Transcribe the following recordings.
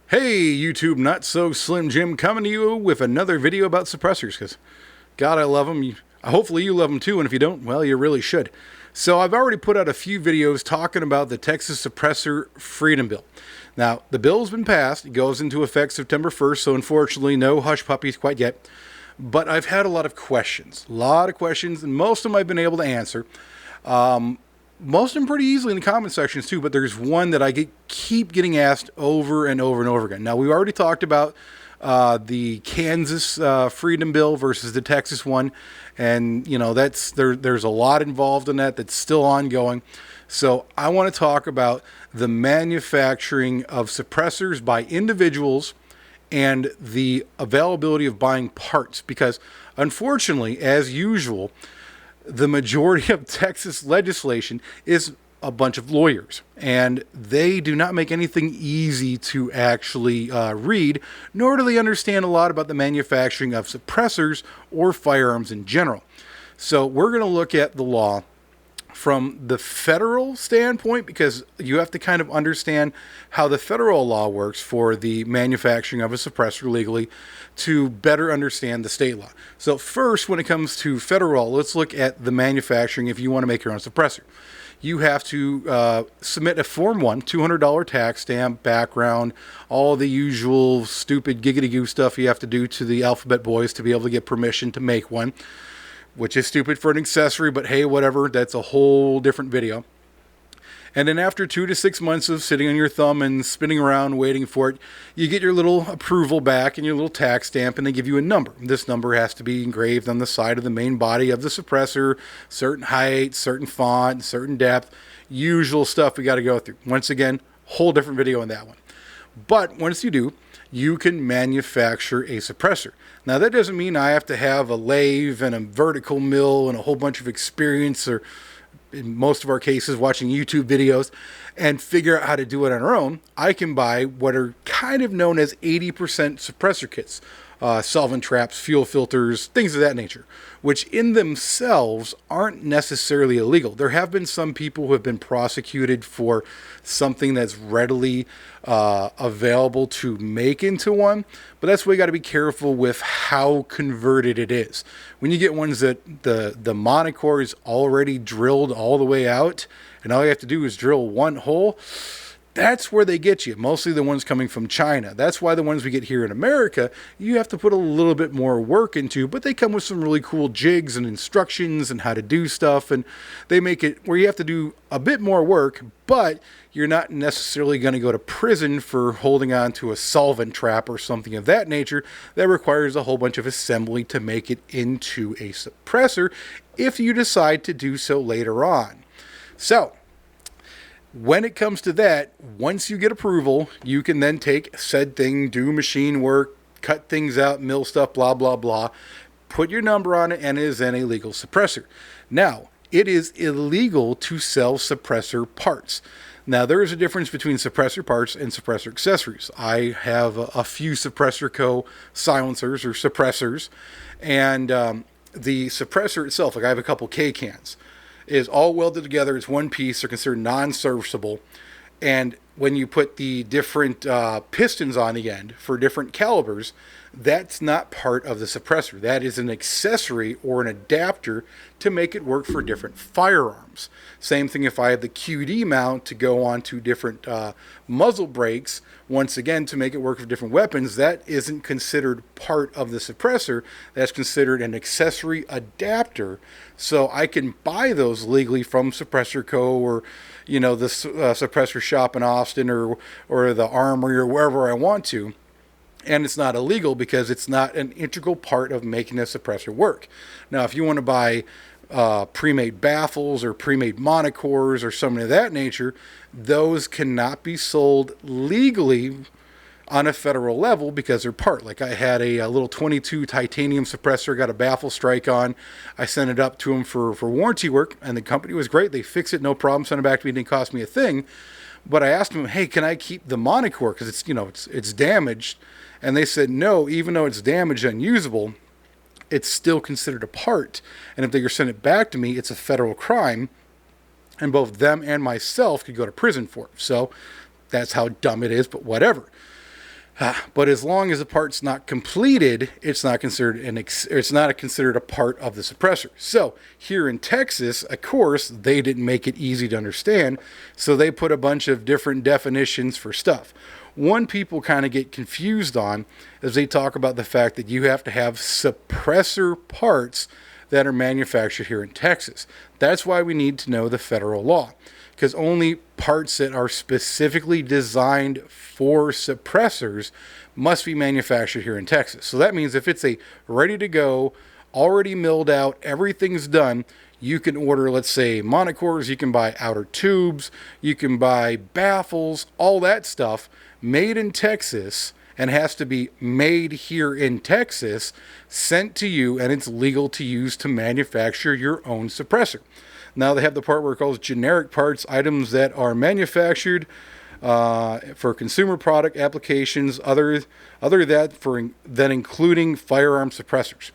Hey YouTube, Not So Slim Jim coming to you with another video about suppressors, because God, I love them. Hopefully you love them too, and if you don't, well, you really should. So I've already put out a few videos talking about the Texas Suppressor Freedom Bill. Now, the bill's been passed. It goes into effect September 1st, so unfortunately no hush puppies quite yet. But I've had a lot of questions, and most of them I've been able to answer. Most of them pretty easily in the comment sections too, but there's one that keep getting asked over and over and over again. Now, we already talked about the Kansas Freedom Bill versus the Texas one, and there's a lot involved in that that's still ongoing. So I want to talk about the manufacturing of suppressors by individuals and the availability of buying parts, because unfortunately, as usual, the majority of Texas legislation is a bunch of lawyers, and they do not make anything easy to actually read, nor do they understand a lot about the manufacturing of suppressors or firearms in general. So we're going to look at the law from the federal standpoint, because you have to kind of understand how the federal law works for the manufacturing of a suppressor legally to better understand the state law. So first, when it comes to federal law, let's look at the manufacturing. If you want to make your own suppressor, you have to submit a Form 1, $200 tax stamp, background, all the usual stupid giggity-goo stuff you have to do to the alphabet boys to be able to get permission to make one, which is stupid for an accessory, but hey, whatever, that's a whole different video. And then after 2 to 6 months of sitting on your thumb and spinning around waiting for it, you get your little approval back and your little tax stamp, and they give you a number. This number has to be engraved on the side of the main body of the suppressor, certain height, certain font, certain depth, usual stuff we got to go through. Once again, whole different video on that one. But once you do, you can manufacture a suppressor. Now, that doesn't mean I have to have a lathe and a vertical mill and a whole bunch of experience, or in most of our cases, watching YouTube videos and figure out how to do it on our own. I can buy what are kind of known as 80% suppressor kits, solvent traps, fuel filters, things of that nature, which in themselves aren't necessarily illegal. There have been some people who have been prosecuted for something that's readily available to make into one, but that's why you got to be careful with how converted it is. When you get ones that the monocore is already drilled all the way out, and all you have to do is drill one hole, that's where they get you. Mostly the ones coming from China. That's why the ones we get here in America, you have to put a little bit more work into, but they come with some really cool jigs and instructions and how to do stuff, and they make it where you have to do a bit more work, but you're not necessarily going to go to prison for holding on to a solvent trap or something of that nature that requires a whole bunch of assembly to make it into a suppressor if you decide to do so later on. So, when it comes to that, once you get approval, you can then take said thing, do machine work, cut things out, mill stuff, blah, blah, blah, put your number on it, and it is then a legal suppressor. Now, it is illegal to sell suppressor parts. Now, there is a difference between suppressor parts and suppressor accessories. I have a few Suppressor Co. silencers or suppressors, and the suppressor itself, like I have a couple K-cans, is all welded together. It's one piece. They're considered non-serviceable. And when you put the different pistons on the end for different calibers, that's not part of the suppressor. That is an accessory or an adapter to make it work for different firearms. Same thing if I have the QD mount to go onto different muzzle brakes, once again, to make it work for different weapons, that isn't considered part of the suppressor. That's considered an accessory adapter. So I can buy those legally from Suppressor Co. or, the suppressor shop in Austin or the Armory or wherever I want to. And it's not illegal because it's not an integral part of making a suppressor work. Now, if you want to buy pre-made baffles or pre-made monocores or something of that nature, those cannot be sold legally on a federal level because they're part. Like I had a little 22 titanium suppressor, got a baffle strike on. I sent it up to them for warranty work, and the company was great. They fixed it, no problem, sent it back to me, it didn't cost me a thing. But I asked them, hey, can I keep the monocore because it's damaged? And they said no, even though it's damaged and unusable, it's still considered a part. And if they send it back to me, it's a federal crime. And both them and myself could go to prison for it. So that's how dumb it is, but whatever. But as long as the part's not completed, it's not considered considered a part of the suppressor. So here in Texas, of course, they didn't make it easy to understand, so they put a bunch of different definitions for stuff. One people kind of get confused on is they talk about the fact that you have to have suppressor parts that are manufactured here in Texas. That's why we need to know the federal law, because only parts that are specifically designed for suppressors must be manufactured here in Texas. So that means if it's a ready to go, already milled out, everything's done, you can order, let's say, monocores, you can buy outer tubes, you can buy baffles, all that stuff made in Texas, and has to be made here in Texas, sent to you, and it's legal to use to manufacture your own suppressor. Now they have the part where it calls generic parts, items that are manufactured for consumer product applications, other than including firearm suppressors.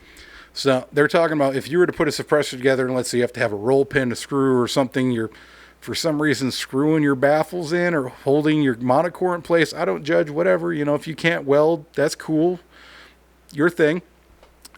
So they're talking about if you were to put a suppressor together, and let's say you have to have a roll pin, a screw, or something, you're for some reason screwing your baffles in or holding your monocore in place. I don't judge, whatever. If you can't weld, that's cool, your thing.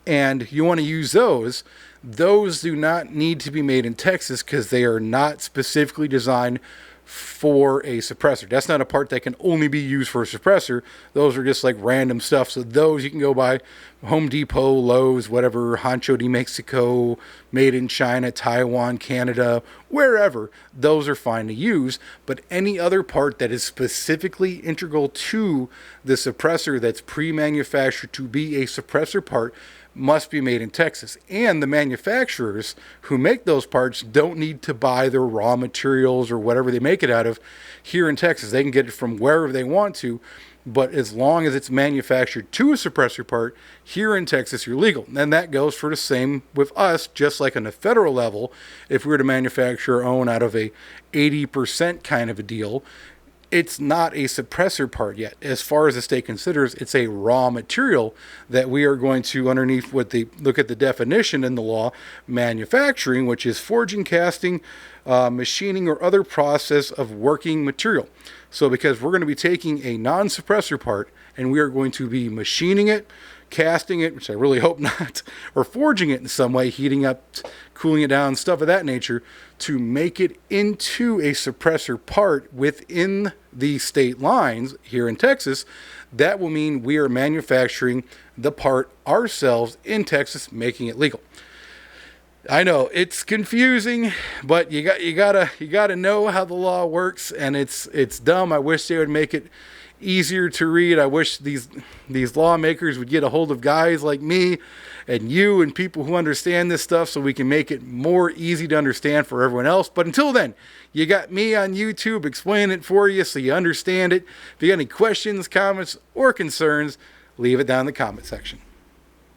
And you want to use those do not need to be made in Texas because they are not specifically designed for a suppressor. That's not a part that can only be used for a suppressor. Those are just like random stuff. So those you can go buy Home Depot, Lowe's, whatever, Rancho de Mexico, made in China, Taiwan, Canada, wherever. Those are fine to use. But any other part that is specifically integral to the suppressor that's pre-manufactured to be a suppressor part must be made in Texas. And the manufacturers who make those parts don't need to buy their raw materials or whatever they make it out of here in Texas. They can get it from wherever they want to, but as long as it's manufactured to a suppressor part here in Texas, you're legal. And that goes for the same with us, just like on the federal level. If we were to manufacture our own out of a 80% kind of a deal, it's not a suppressor part yet. As far as the state considers, it's a raw material that we are going to, underneath what they look at the definition in the law, manufacturing, which is forging, casting, machining, or other process of working material. So because we're going to be taking a non-suppressor part and we are going to be machining it, casting it, which I really hope not, or forging it in some way, heating up, cooling it down, stuff of that nature, to make it into a suppressor part within the state lines here in Texas, that will mean we are manufacturing the part ourselves in Texas, making it legal. I know it's confusing, but you gotta know how the law works, and it's dumb. I wish they would make it easier to read. I wish these lawmakers would get a hold of guys like me and you and people who understand this stuff so we can make it more easy to understand for everyone else. But until then, you got me on YouTube explaining it for you so you understand it. If you got any questions, comments, or concerns, leave it down in the comment section.